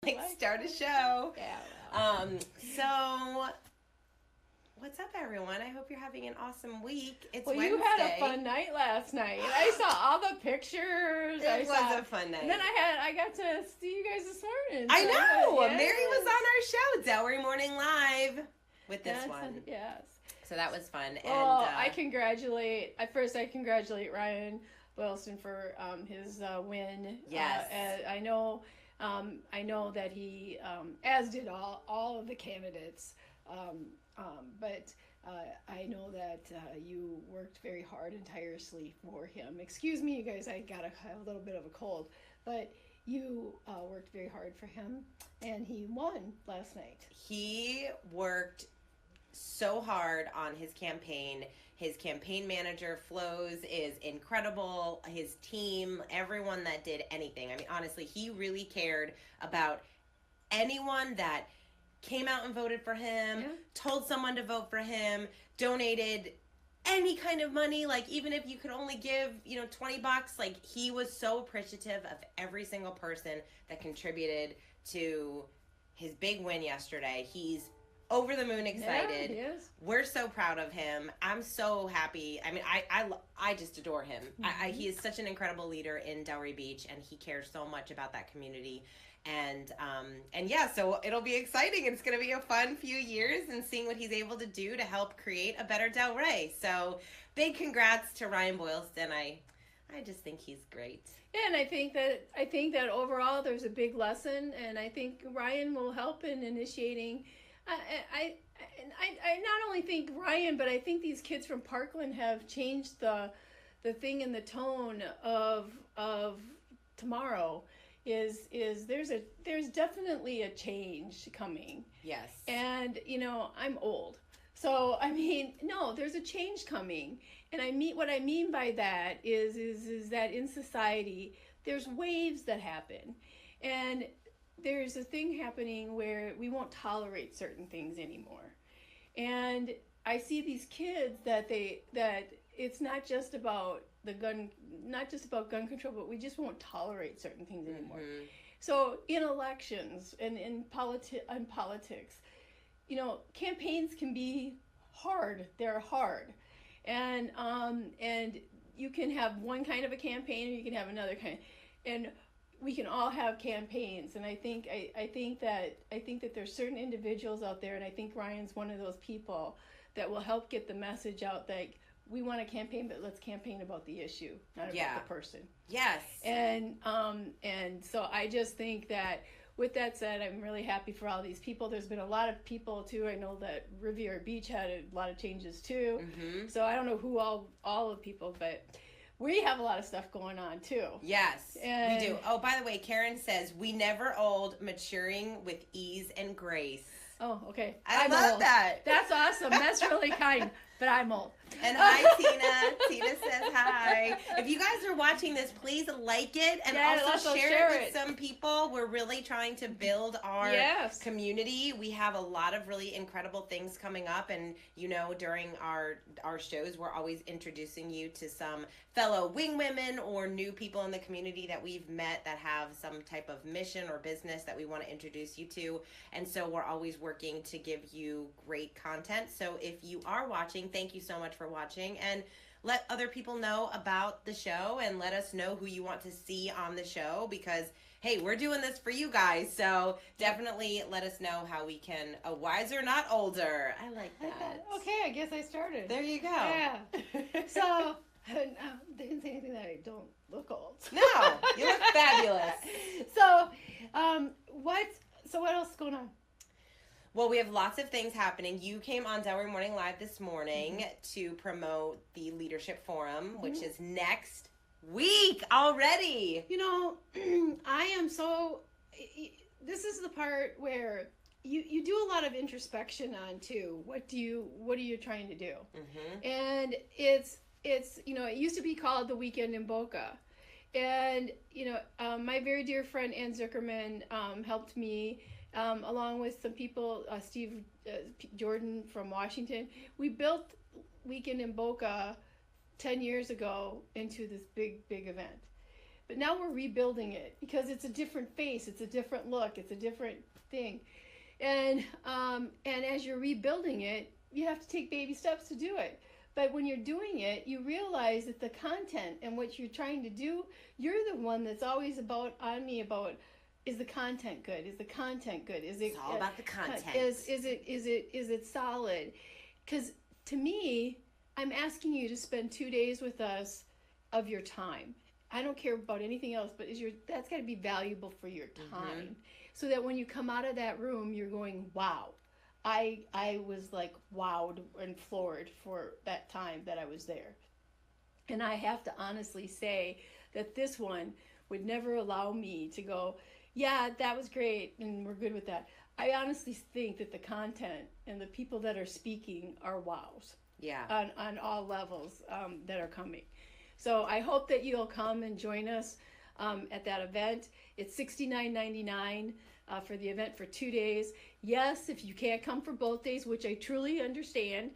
Start a show. Yeah. So what's up, everyone? I hope you're having an awesome week. It's Well, Wednesday. you had a fun night last night. I saw all the pictures. It was a fun night. And then I got to see you guys this morning. I know. Yes. Mary was on our show, Delray Morning Live, with this one. Yes. So that was fun. Well, and I congratulate Ryan Boylston for his win. Yes. I know that he, as did all of the candidates, but I know that you worked very hard and tirelessly for him. Excuse me, you guys, I got a little bit of a cold, but you worked very hard for him, and he won last night. He worked so hard on his campaign. His campaign manager, Flows, is incredible. His team, everyone that did anything. I mean, honestly, he really cared about anyone that came out and voted for him, told someone to vote for him, donated any kind of money, like even if you could only give, $20, like he was so appreciative of every single person that contributed to his big win yesterday. He's over the moon excited. Yeah, he is. We're so proud of him. I'm so happy. I mean, I just adore him. Mm-hmm. He is such an incredible leader in Delray Beach, and he cares so much about that community. And yeah, so it'll be exciting. It's going to be a fun few years and seeing what he's able to do to help create a better Delray. So big congrats to Ryan Boylston. I just think he's great. Yeah, and I think that overall there's a big lesson, and I think Ryan will help in initiating. I not only think Ryan, but I think these kids from Parkland have changed the thing in the tone of tomorrow. Is there's definitely a change coming. Yes. And I'm old, so I mean, no, there's a change coming, and what I mean by that is that in society there's waves that happen, and there's a thing happening where we won't tolerate certain things anymore. And I see these kids that it's not just about gun control, but we just won't tolerate certain things anymore. Mm-hmm. So in elections and in politics, campaigns can be hard. They're hard. And you can have one kind of a campaign, or you can have another kind. And we can all have campaigns, and I think that there's certain individuals out there, and I think Ryan's one of those people that will help get the message out that we want to campaign, but let's campaign about the issue, not about the person. Yes. And so I just think that with that said, I'm really happy for all these people. There's been a lot of people too. I know that Riviera Beach had a lot of changes too. Mm-hmm. So I don't know who all the people, but we have a lot of stuff going on too. Yes, we do. Oh, by the way, Karen says, we never old, maturing with ease and grace. Oh, okay. I love old. that. That's awesome. That's really kind, but I'm old. And hi, Tina. Tina says hi. If you guys are watching this, please like it and also share it with some people. We're really trying to build our community. We have a lot of really incredible things coming up, and during our shows, we're always introducing you to some fellow wing women or new people in the community that we've met that have some type of mission or business that we want to introduce you to. And so we're always working to give you great content. So if you are watching, thank you so much for watching, and let other people know about the show, and let us know who you want to see on the show, because hey, we're doing this for you guys. So definitely let us know how we can wiser, not older. I like that. Okay, I guess I started. There you go. Yeah. So they didn't say anything that I don't look old. No, you look fabulous. So what else is going on? Well, we have lots of things happening. You came on Delray Morning Live this morning to promote the Leadership Forum, which is next week already. I am so... This is the part where you do a lot of introspection on, too. What are you trying to do? Mm-hmm. And it's it used to be called the Weekend in Boca. And, my very dear friend Ann Zuckerman helped me... along with some people, Steve Jordan from Washington. We built Weekend in Boca 10 years ago into this big event. But now we're rebuilding it because it's a different face, it's a different look, it's a different thing. And as you're rebuilding it, you have to take baby steps to do it. But when you're doing it, you realize that the content and what you're trying to do, you're the one that's always on me about, is the content good? Is the content good? Is it? It's all about the content. Is it solid? Because to me, I'm asking you to spend 2 days with us of your time. I don't care about anything else, but that's got to be valuable for your time, so that when you come out of that room, you're going, wow. I was like wowed and floored for that time that I was there. And I have to honestly say that this one would never allow me to go, yeah, that was great and we're good with that. I honestly think that the content and the people that are speaking are wows. Yeah. On all levels that are coming. So I hope that you'll come and join us at that event. It's $69.99 for the event for 2 days. Yes, if you can't come for both days, which I truly understand,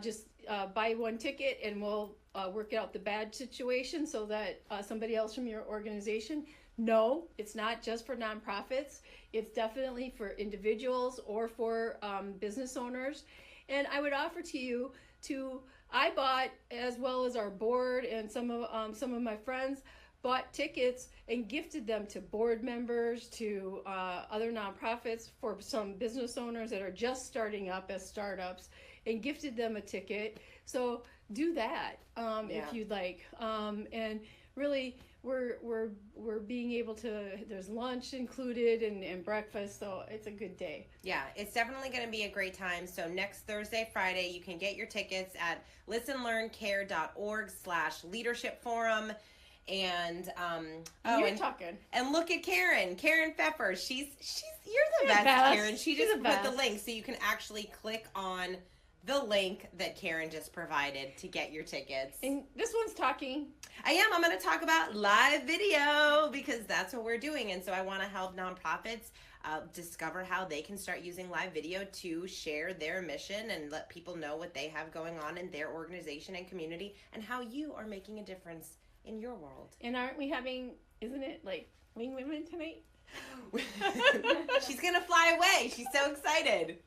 just buy one ticket and we'll work out the badge situation so that somebody else from your organization. No, it's not just for nonprofits. It's definitely for individuals or for business owners. And I would offer to you I bought, as well as our board and some of my friends, bought tickets and gifted them to board members, to other nonprofits, for some business owners that are just starting up as startups, and gifted them a ticket. So do that if you'd like. And really, we're being able to, there's lunch included and breakfast, so it's a good day. Yeah, it's definitely going to be a great time. So next Thursday, Friday, you can get your tickets at listenlearncare.org/leadership forum. And talking. And look at Karen Pfeffer. She's you're the best, Karen. She just put the link so you can actually click on the link that Karen just provided to get your tickets. And this one's talking. I'm going to talk about live video because that's what we're doing. And so I want to help nonprofits discover how they can start using live video to share their mission and let people know what they have going on in their organization and community and how you are making a difference in your world. And aren't we having, isn't it like Wing Women tonight? She's gonna fly away. She's so excited.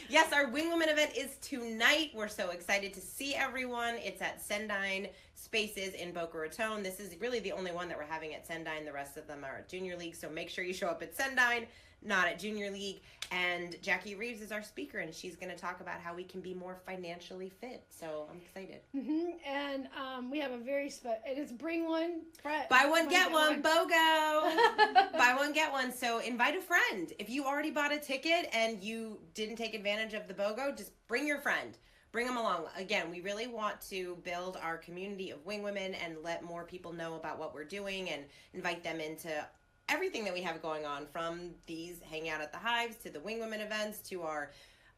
Yes, our Wing Women event is tonight. We're so excited to see everyone. It's at Sendine Spaces in Boca Raton. This is really the only one that we're having at Sendine. The rest of them are at Junior League, so make sure you show up at Sendine, not at Junior League. And Jackie Reeves is our speaker, and she's going to talk about how we can be more financially fit. So I'm excited. And we have a very it is bring one, buy one get one, BOGO. Buy one get one. So invite a friend. If you already bought a ticket and you didn't take advantage of the BOGO, just bring your friend. Bring them along. Again, we really want to build our community of Wing Women and let more people know about what we're doing and invite them into everything that we have going on, from these hang out at the Hives to the Wing Women events to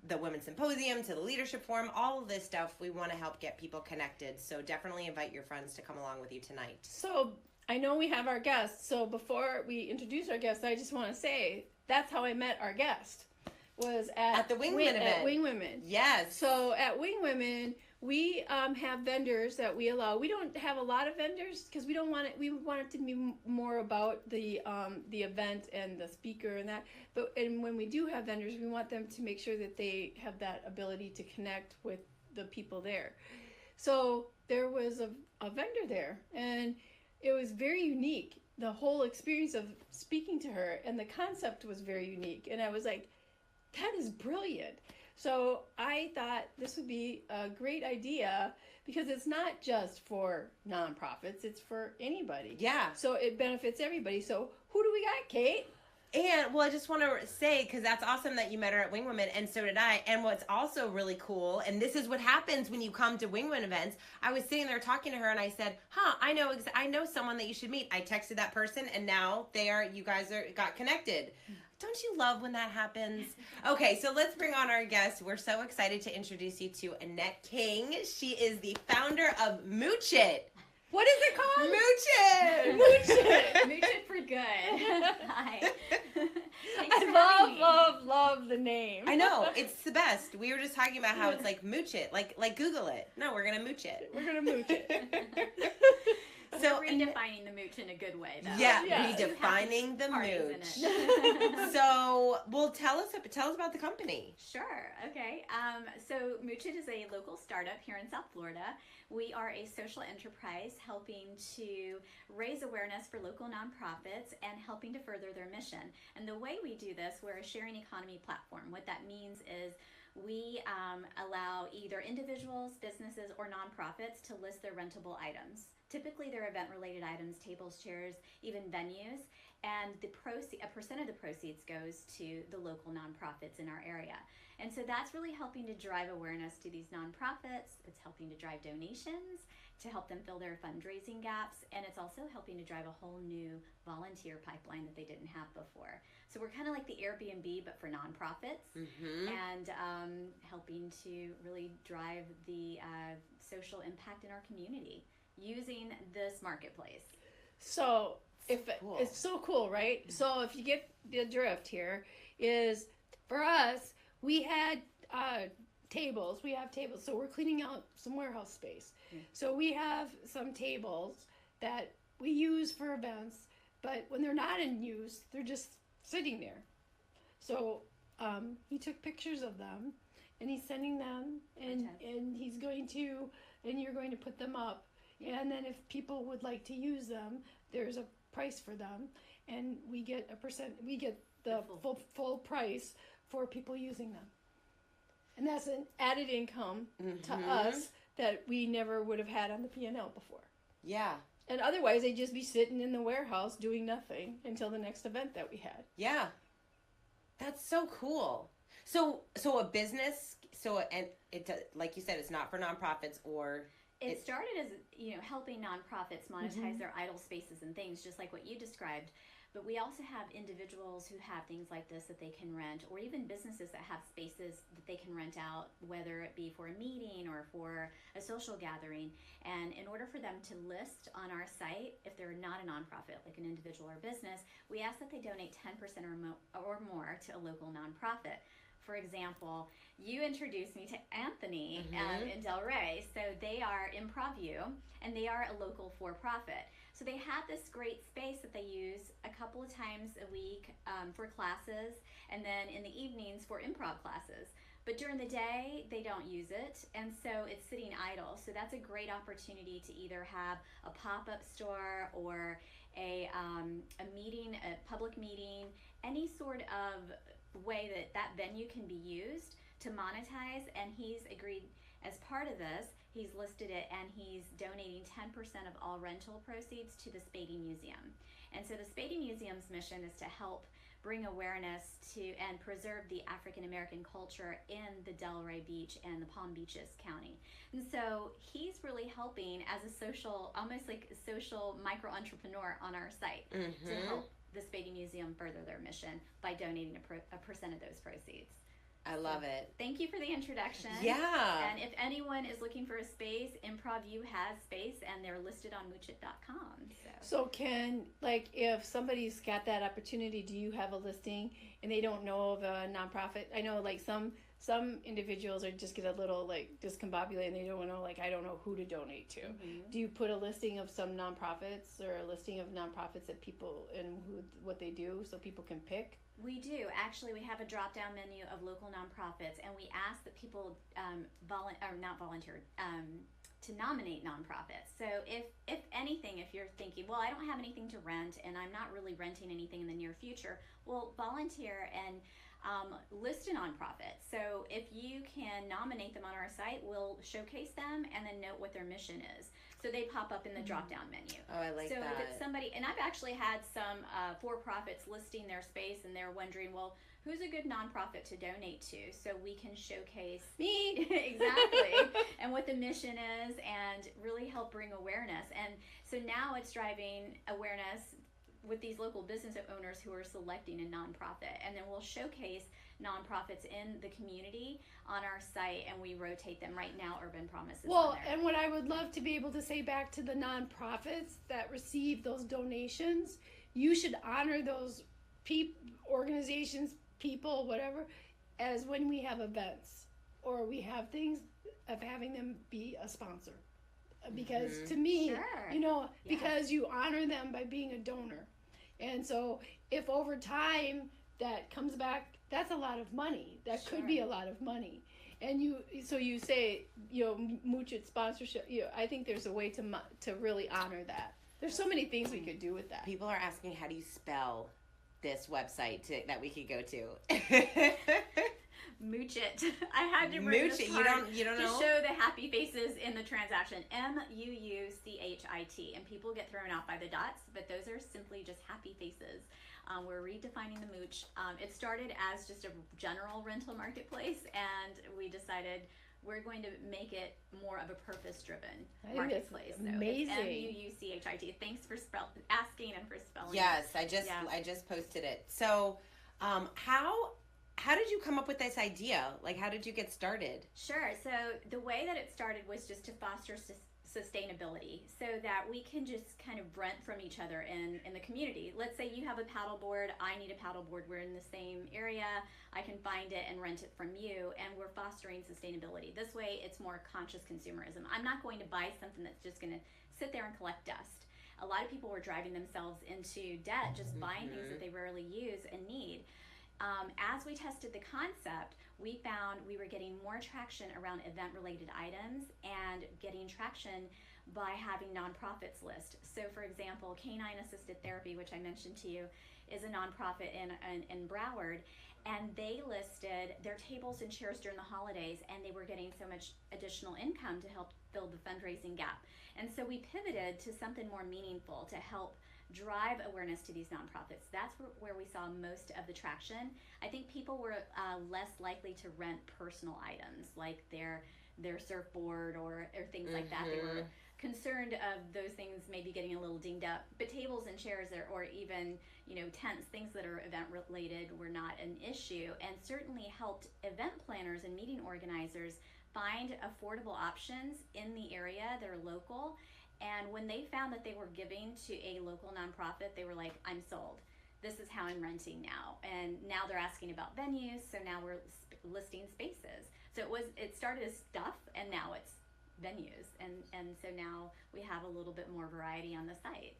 the Women's Symposium to the Leadership Forum. All of this stuff, we want to help get people connected. So definitely invite your friends to come along with you tonight. So I know we have our guests. So before we introduce our guest, I just want to say that's how I met our guest. Was at the Wing Women event. At Wing Women. Yes. So at Wing Women, we have vendors that we allow. We don't have a lot of vendors because we don't want it. We want it to be more about the event and the speaker and that. And when we do have vendors, we want them to make sure that they have that ability to connect with the people there. So there was a vendor there, and it was very unique. The whole experience of speaking to her and the concept was very unique. And I was like, that is brilliant. So I thought this would be a great idea because it's not just for nonprofits, it's for anybody. Yeah. So it benefits everybody. So who do we got, Kate? And, well, I just want to say, because that's awesome that you met her at Wing Women, and so did I. And what's also really cool, and this is what happens when you come to Wing Women events, I was sitting there talking to her, and I said, I know someone that you should meet. I texted that person, and now you guys got connected. Don't you love when that happens? Okay, so let's bring on our guest. We're so excited to introduce you to Annette King. She is the founder of Muuchit. What is it called? Muuchit! Muuchit! Muuchit for good. Hi. I love the name. I know, it's the best. We were just talking about how it's like Muuchit, like Google it. No, we're gonna mooch it. We're gonna mooch it. So we're redefining the mooch in a good way, though. Yeah, redefining the mooch. So, well, tell us about the company. Sure. Okay. So Muuchit is a local startup here in South Florida. We are a social enterprise helping to raise awareness for local nonprofits and helping to further their mission. And the way we do this, we're a sharing economy platform. What that means is we allow either individuals, businesses, or nonprofits to list their rentable items. Typically, they're event-related items, tables, chairs, even venues, and a percent of the proceeds goes to the local nonprofits in our area. And so that's really helping to drive awareness to these nonprofits. It's helping to drive donations, to help them fill their fundraising gaps, and it's also helping to drive a whole new volunteer pipeline that they didn't have before. So we're kind of like the Airbnb, but for nonprofits, and helping to really drive the social impact in our community using this marketplace. So it's so cool, right? So if you get the drift here, is for us, we had tables. We have tables. So we're cleaning out some warehouse space. So we have some tables that we use for events, but when they're not in use, they're just sitting there. So he took pictures of them, and he's sending them, and he's going to, and you're going to put them up. And then if people would like to use them, there's a price for them, and we get a percent. We get the full price for people using them, and that's an added income to us that we never would have had on the P&L before. Yeah. And otherwise, they'd just be sitting in the warehouse doing nothing until the next event that we had. Yeah. That's so cool. So a business. And it, like you said, it's not for nonprofits or. It started as, helping nonprofits monetize their idle spaces and things, just like what you described. But we also have individuals who have things like this that they can rent, or even businesses that have spaces that they can rent out, whether it be for a meeting or for a social gathering. And in order for them to list on our site, if they're not a nonprofit, like an individual or business, we ask that they donate 10% or more to a local nonprofit. For example, you introduced me to Anthony in Delray. So they are Improv U, and they are a local for-profit. So they have this great space that they use a couple of times a week for classes, and then in the evenings for improv classes. But during the day, they don't use it, and so it's sitting idle. So that's a great opportunity to either have a pop-up store or a meeting, a public meeting, any sort of way that venue can be used to monetize. And he's agreed, as part of this, he's listed it, and he's donating 10% of all rental proceeds to the Spady Museum. And so the Spady Museum's mission is to help bring awareness to and preserve the African American culture in the Delray Beach and the Palm Beaches County. And so he's really helping as a social, almost like a social micro entrepreneur on our site to help the Spady Museum further their mission by donating a percent of those proceeds. I love it. Thank you for the introduction. Yeah. And if anyone is looking for a space, Improv U has space, and they're listed on Muuchit.com. So can, like, if somebody's got that opportunity, do you have a listing and they don't know of a nonprofit? I know, like, some individuals are just get a little, like, discombobulated, and they don't know, like, I don't know who to donate to. Do you put a listing of some nonprofits or a listing of nonprofits that people and what they do so people can pick? We do. Actually, we have a drop-down menu of local nonprofits, and we ask that people to nominate nonprofits. So if anything, if you're thinking, well, I don't have anything to rent, and I'm not really renting anything in the near future, well, volunteer and list a nonprofit. So if you can nominate them on our site, we'll showcase them and then note what their mission is. So they pop up in the drop-down menu. Oh, I like that. So if it's somebody, and I've actually had some for-profits listing their space, and they're wondering, well, who's a good nonprofit to donate to, so we can showcase me exactly and what the mission is, and really help bring awareness. And so now it's driving awareness with these local business owners who are selecting a nonprofit, and then we'll showcase nonprofits in the community on our site, and we rotate them. Right now, Urban Promise is on there. And what I would love to be able to say back to the nonprofits that receive those donations, you should honor those organizations, people, whatever, as when we have events or we have things, of having them be a sponsor. because to me, sure. because you honor them by being a donor. And so if over time that comes back, that's a lot of money. That could be a lot of money. And you say, Muuchit sponsorship, I think there's a way to really honor that. There's so many things we could do with that. People are asking, how do you spell this website that we could go to? Muuchit. I had to bring this card you don't to know? show the happy faces in the transaction. Muuchit. And people get thrown off by the dots, but those are simply just happy faces. We're redefining the mooch. It started as just a general rental marketplace, and we decided we're going to make it more of a purpose-driven marketplace. Amazing. So Muuchit. Thanks for asking and for spelling. Yes, I just posted it. So, how did you come up with this idea? Like, how did you get started? Sure. So the way that it started was just to foster sustainability, so that we can just kind of rent from each other in the community. Let's say you have a paddleboard, I need a paddleboard, we're in the same area, I can find it and rent it from you, and we're fostering sustainability. This way it's more conscious consumerism. I'm not going to buy something that's just going to sit there and collect dust. A lot of people were driving themselves into debt just buying things that they rarely use and need. As we tested the concept, we found we were getting more traction around event-related items and getting traction by having nonprofits list. So, for example, Canine Assisted Therapy, which I mentioned to you, is a nonprofit in Broward, and they listed their tables and chairs during the holidays, and they were getting so much additional income to help fill the fundraising gap. And so we pivoted to something more meaningful to help drive awareness to these nonprofits. That's where we saw most of the traction. I think people were less likely to rent personal items like their surfboard or things like that. They were concerned of those things maybe getting a little dinged up. But tables and chairs or even tents, things that are event related, were not an issue, and certainly helped event planners and meeting organizers find affordable options in the area that are local. And when they found that they were giving to a local nonprofit, they were like, I'm sold. This is how I'm renting now. And now they're asking about venues, so now we're listing spaces. So it started as stuff, and now it's venues. And so now we have a little bit more variety on the site.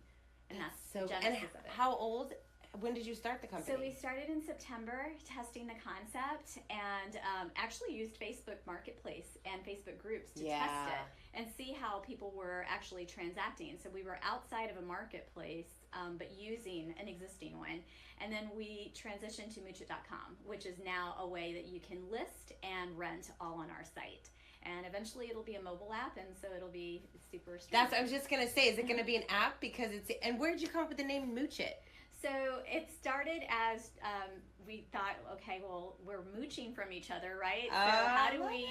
And that's the genesis of it. How old? When did you start the company? So we started in September testing the concept, and actually used Facebook Marketplace and Facebook groups to test it and see how people were actually transacting. So we were outside of a marketplace, but using an existing one. And then we transitioned to Muuchit.com, which is now a way that you can list and rent all on our site. And eventually it'll be a mobile app, and so it'll be super streamlined. I was just going to say, is it going to be an app? Because and where did you come up with the name Muuchit? So it started as we thought, okay, well, we're mooching from each other, right? So how do we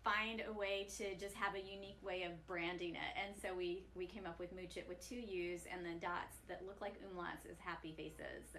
find a way to just have a unique way of branding it? And so we came up with Muuchit with 2 U's, and then dots that look like umlauts as happy faces. So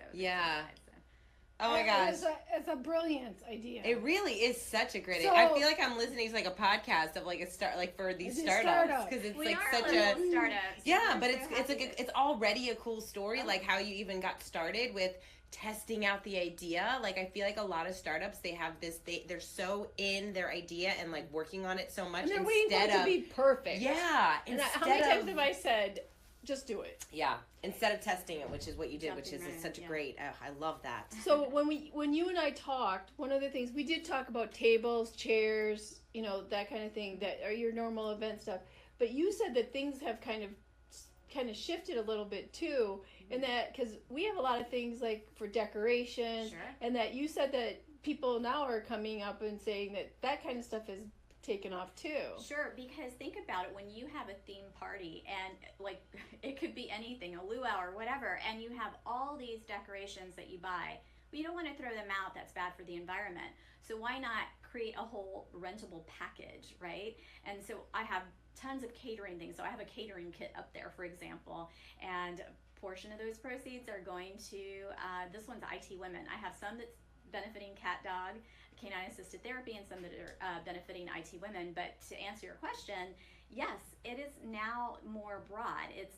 oh my gosh. It's a brilliant idea. It really is such a great idea. I feel like I'm listening to like a podcast of like for these startups, because it's like such a startups. Yeah, but it's already a cool story, like how you even got started with testing out the idea. Like I feel like a lot of startups, they have this, they're so in their idea and like working on it so much, and they're waiting for it to be perfect. Yeah. And how many times have I said, just do it? Yeah, instead of testing it, which is what you did, which is such a great. I love that. So when you and I talked, one of the things we did talk about tables, chairs, that kind of thing that are your normal event stuff. But you said that things have kind of shifted a little bit too, and that because we have a lot of things like for decoration, and that you said that people now are coming up and saying that kind of stuff is taken off too. Sure, because think about it, when you have a theme party, and like it could be anything, a luau or whatever, and you have all these decorations that you buy, but you don't want to throw them out. That's bad for the environment. So why not create a whole rentable package, right? And so I have tons of catering things. So I have a catering kit up there, for example, and a portion of those proceeds are going to this one's IT Women. I have some that's benefiting Cat Dog, Canine Assisted Therapy, and some that are benefiting IT Women. But to answer your question, yes, it is now more broad. It's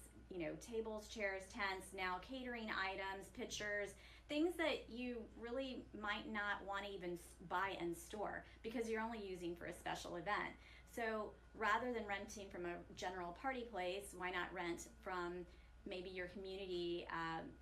tables, chairs, tents, now catering items, pictures, things that you really might not want to even buy and store because you're only using for a special event. So rather than renting from a general party place, why not rent from maybe your community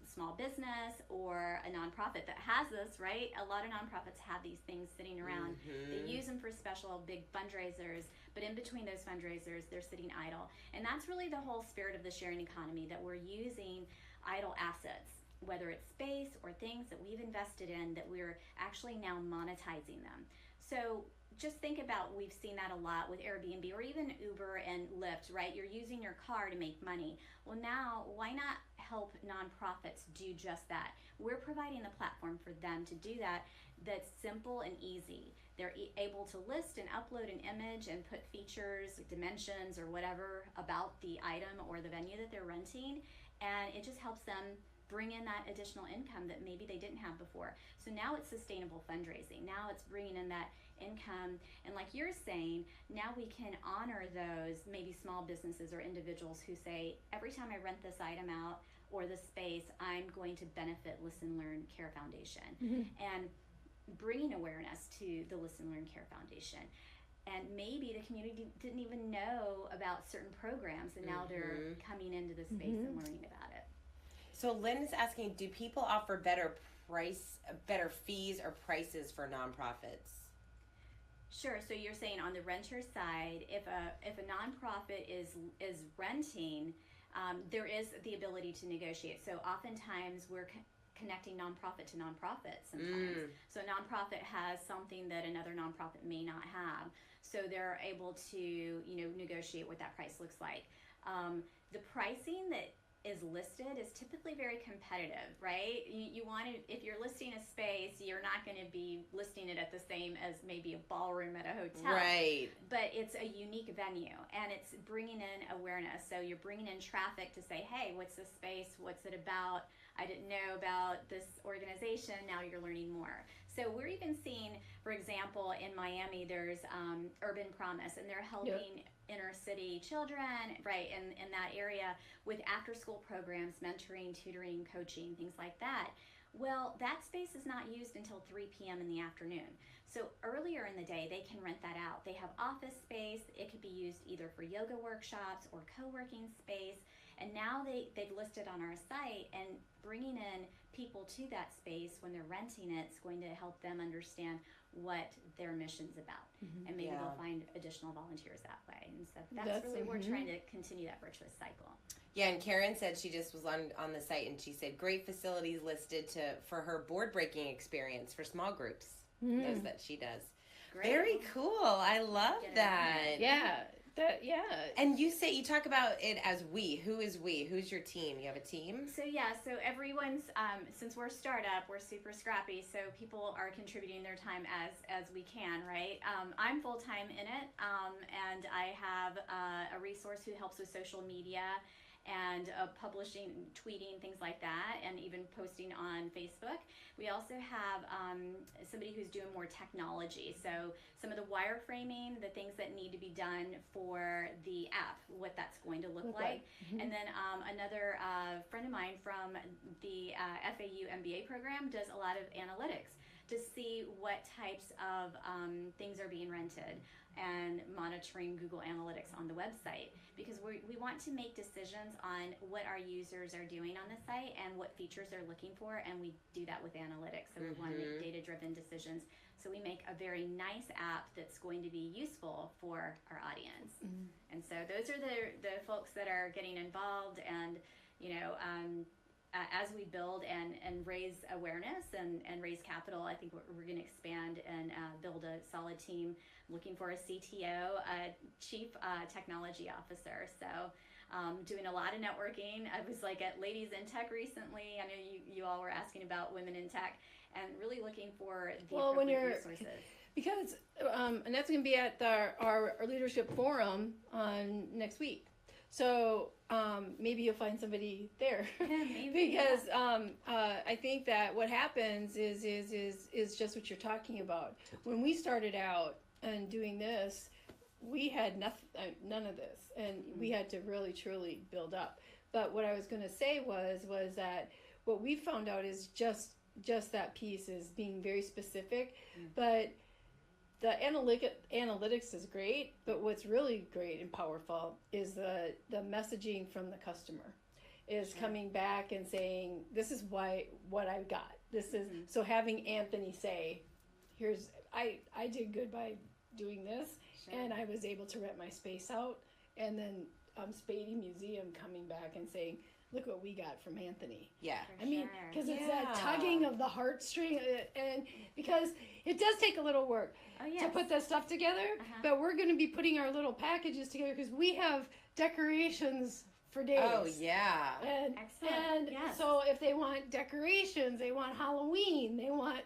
small business or a nonprofit that has this, right? A lot of nonprofits have these things sitting around. They use them for special big fundraisers, but in between those fundraisers, they're sitting idle. And that's really the whole spirit of the sharing economy, that we're using idle assets, whether it's space or things that we've invested in, that we're actually now monetizing them. So just think about, we've seen that a lot with Airbnb or even Uber and Lyft, right? You're using your car to make money. Well, now, why not help nonprofits do just that? We're providing the platform for them to do that, that's simple and easy. They're able to list and upload an image and put features, dimensions, or whatever about the item or the venue that they're renting, and it just helps them bring in that additional income that maybe they didn't have before. So now it's sustainable fundraising. Now it's bringing in that income, and like you're saying, now we can honor those maybe small businesses or individuals who say, every time I rent this item out or this space, I'm going to benefit Listen, Learn, Care Foundation. And bringing awareness to the Listen, Learn, Care Foundation. And maybe the community didn't even know about certain programs, and now they're coming into the space and learning about it. So Lynn is asking, do people offer better fees or prices for nonprofits? Sure. So you're saying on the renter side, if a nonprofit is renting, there is the ability to negotiate. So oftentimes we're connecting nonprofit to nonprofit sometimes. So a nonprofit has something that another nonprofit may not have. So they're able to, negotiate what that price looks like. The pricing that is listed is typically very competitive, right? You want to, if you're listing a space, you're not going to be listing it at the same as maybe a ballroom at a hotel. Right. But it's a unique venue, and it's bringing in awareness. So you're bringing in traffic to say, hey, what's this space? What's it about? I didn't know about this organization. Now you're learning more. So we're even seeing, for example, in Miami, there's Urban Promise, and they're helping inner city children, right, in that area with after school programs, mentoring, tutoring, coaching, things like that. Well, that space is not used until 3 p.m. in the afternoon. So earlier in the day, they can rent that out. They have office space. It could be used either for yoga workshops or co-working space. And now they've listed on our site, and bringing in people to that space when they're renting it is going to help them understand what their mission's about. And maybe they'll find additional volunteers that way. And so that's really, we're trying to continue that virtuous cycle. Yeah, and Karen said she just was on the site, and she said great facilities listed for her board breaking experience for small groups. Those that she does. Great. Very cool. I love that. Yeah. And you talk about it as we. Who is we? Who's your team? You have a team? So everyone's, since we're a startup, we're super scrappy, so people are contributing their time as we can, right? I'm full-time in it, and I have a resource who helps with social media and publishing, tweeting, things like that, and even posting on Facebook. We also have somebody who's doing more technology, so some of the wireframing, the things that need to be done for the app, what that's going to look like. And then another friend of mine from the FAU MBA program does a lot of analytics to see what types of things are being rented, and monitoring Google Analytics on the website, because we want to make decisions on what our users are doing on the site and what features they're looking for, and we do that with analytics. So we want to make data-driven decisions. So we make a very nice app that's going to be useful for our audience. And so those are the folks that are getting involved, and as we build and raise awareness and raise capital, I think we're going to expand and build a solid team. Looking for a CTO, a Chief Technology Officer. So doing a lot of networking. I was at Ladies in Tech recently. I know you all were asking about women in tech, and really looking for the appropriate resources. Because Annette's going to be at our leadership forum on next week. So maybe you'll find somebody there. Because I think that what happens is just what you're talking about. When we started out and doing this, we had none of this, and we had to really truly build up. But what I was going to say was that what we found out is just that piece is being very specific, but the analytics is great, but what's really great and powerful is the messaging from the customer is coming back and saying, this is what I've got. This is, so having Anthony say, I did good by doing this, and I was able to rent my space out, and then Spady Museum coming back and saying, look what we got from Anthony. Yeah. I mean, because it's that tugging of the heartstring, and because it does take a little work to put that stuff together, but we're going to be putting our little packages together because we have decorations for days. Oh, yeah. And so if they want decorations, they want Halloween, they want,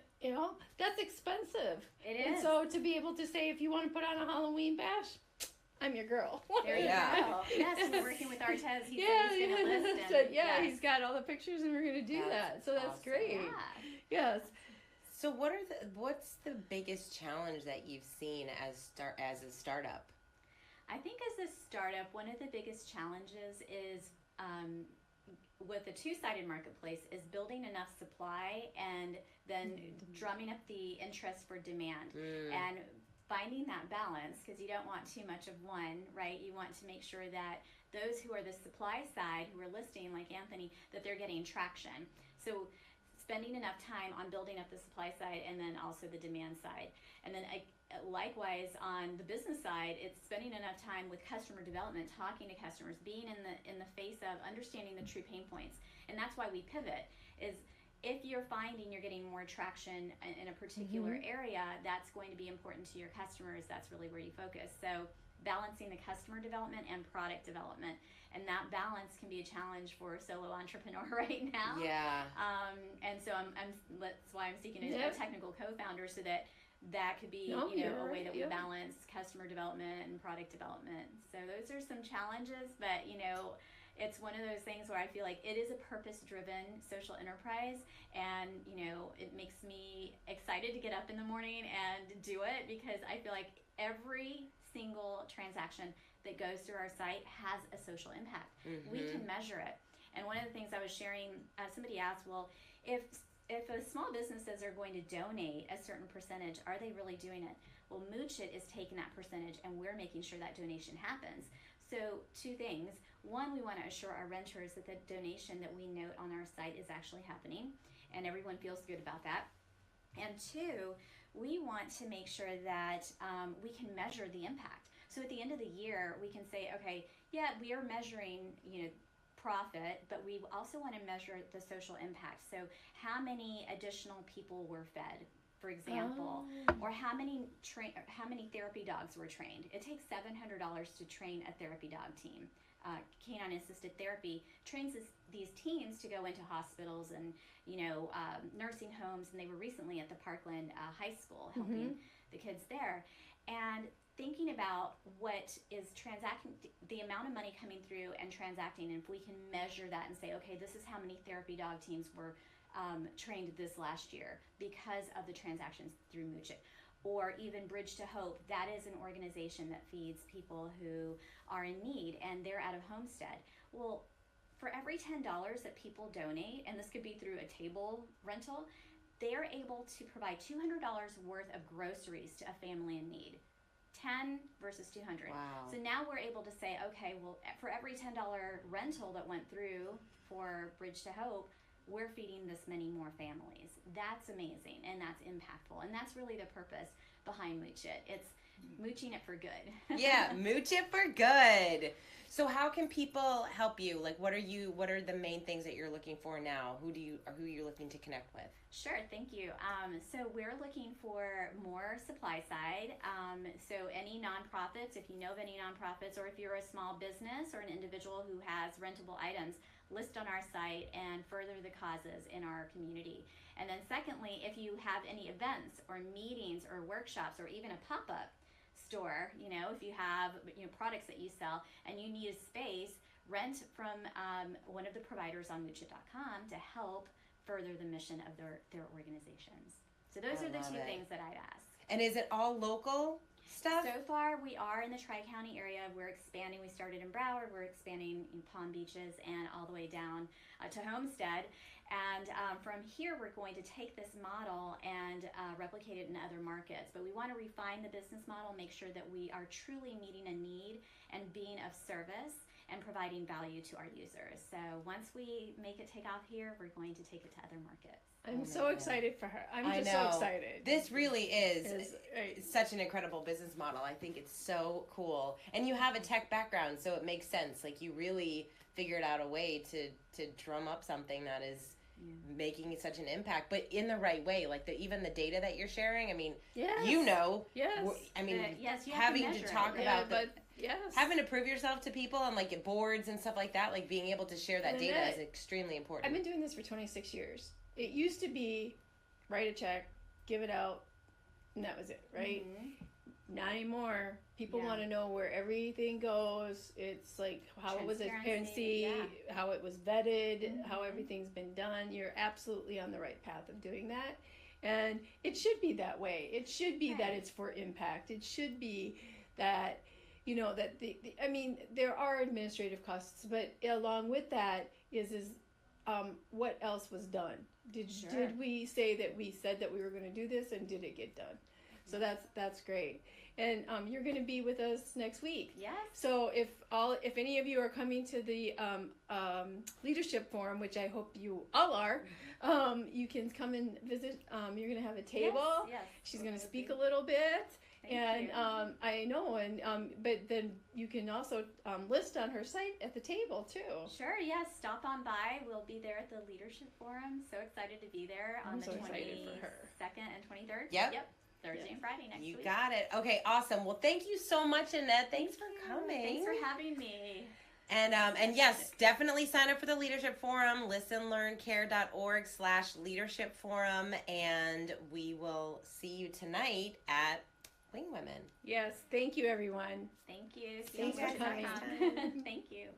that's expensive. It is. And so to be able to say, if you want to put on a Halloween bash, I'm your girl. There you go. Yes, working with Artez, he's going to list and, he's got all the pictures, and we're going to do that. So that's awesome. Great. Yeah. Yes. So what's the biggest challenge that you've seen as a startup? I think as a startup, one of the biggest challenges is with a two-sided marketplace is building enough supply and then drumming up the interest for demand and finding that balance, because you don't want too much of one, right? You want to make sure that those who are the supply side, who are listing like Anthony, that they're getting traction. So spending enough time on building up the supply side and then also the demand side. And then likewise on the business side, it's spending enough time with customer development, talking to customers, being in the face of understanding the true pain points. And that's why we pivot, is if you're finding you're getting more traction in a particular area, that's going to be important to your customers. That's really where you focus. So balancing the customer development and product development. And that balance can be a challenge for a solo entrepreneur right now. Yeah. And so that's why I'm seeking a technical co-founder, so that could be a way that we balance customer development and product development. So those are some challenges, but it's one of those things where I feel like it is a purpose-driven social enterprise, and it makes me excited to get up in the morning and do it, because I feel like every single transaction that goes through our site has a social impact. We can measure it. And one of the things I was sharing, somebody asked, well, if a small businesses are going to donate a certain percentage, are they really doing it? Well, Muuchit is taking that percentage, and we're making sure that donation happens. So two things. One, we want to assure our renters that the donation that we note on our site is actually happening, and everyone feels good about that. And two, we want to make sure that we can measure the impact. So at the end of the year, we can say, okay, we are measuring, profit, but we also want to measure the social impact. So how many additional people were fed, for example, or how many therapy dogs were trained. It takes $700 to train a therapy dog team. Canine assisted therapy trains these teams to go into hospitals and nursing homes, and they were recently at the Parkland High School helping the kids there. And thinking about what is transacting, the amount of money coming through and transacting, and if we can measure that and say, okay, this is how many therapy dog teams were trained this last year because of the transactions through Muuchit. Or even Bridge to Hope, that is an organization that feeds people who are in need, and they're out of homestead. Well, for every $10 that people donate, and this could be through a table rental, they're able to provide $200 worth of groceries to a family in need. 10 versus 200. Wow. So now we're able to say, okay, well, for every $10 rental that went through for Bridge to Hope, we're feeding this many more families. That's amazing, and that's impactful, and that's really the purpose behind Muuchit. It's mooching it for good. Yeah, mooch it for good. So how can people help you? Like, what are the main things that you're looking for now? Who you're looking to connect with? Sure, thank you. So we're looking for more supply side. So any nonprofits, if you know of any nonprofits, or if you're a small business or an individual who has rentable items, list on our site and further the causes in our community. And then secondly, if you have any events or meetings or workshops or even a pop-up store, if you have products that you sell and you need a space, rent from one of the providers on Muuchit.com to help further the mission of their organizations. So those are the two things that I'd ask. And is it all local stuff? So far, we are in the Tri-County area. We're expanding. We started in Broward. We're expanding in Palm Beaches and all the way down to Homestead. And from here, we're going to take this model and replicate it in other markets. But we want to refine the business model, make sure that we are truly meeting a need and being of service and providing value to our users. So once we make it take off here, we're going to take it to other markets. I'm so excited for her. I'm just so excited. This really is such an incredible business model. I think it's so cool. And you have a tech background, so it makes sense. Like, you really figured out a way to drum up something that is making such an impact, but in the right way. Like, even the data that you're sharing, I mean, you know, I mean, having to talk about having to prove yourself to people on like boards and stuff like that, like being able to share that data is extremely important. I've been doing this for 26 years. It used to be write a check, give it out, and that was it, right? Mm-hmm. Not anymore. People want to know where everything goes. It's like how it was transparency, how it was vetted, how everything's been done. You're absolutely on the right path of doing that. And it should be that way. It should be that it's for impact. It should be that, you know, that I mean, there are administrative costs, but along with that is what else was done? Did we say that we said that we were going to do this, and did it get done? So that's great. And you're going to be with us next week. Yes. So if any of you are coming to the leadership forum, which I hope you all are, you can come and visit. You're going to have a table. Yes. She's going to speak a little bit. Thank you. I know, but then you can also list on her site at the table too. Sure, yes. Stop on by. We'll be there at the Leadership Forum. So excited to be there on the 22nd and 23rd. Yep. Thursday and Friday next week. You got it. Okay, awesome. Well, thank you so much, Annette. Thanks for coming. Thanks for having me. And yes, definitely sign up for the Leadership Forum, listenlearncare.org/leadership forum, and we will see you tonight at Wing Women. Yes, thank you, everyone. Thank you. Thanks for coming. Thank you.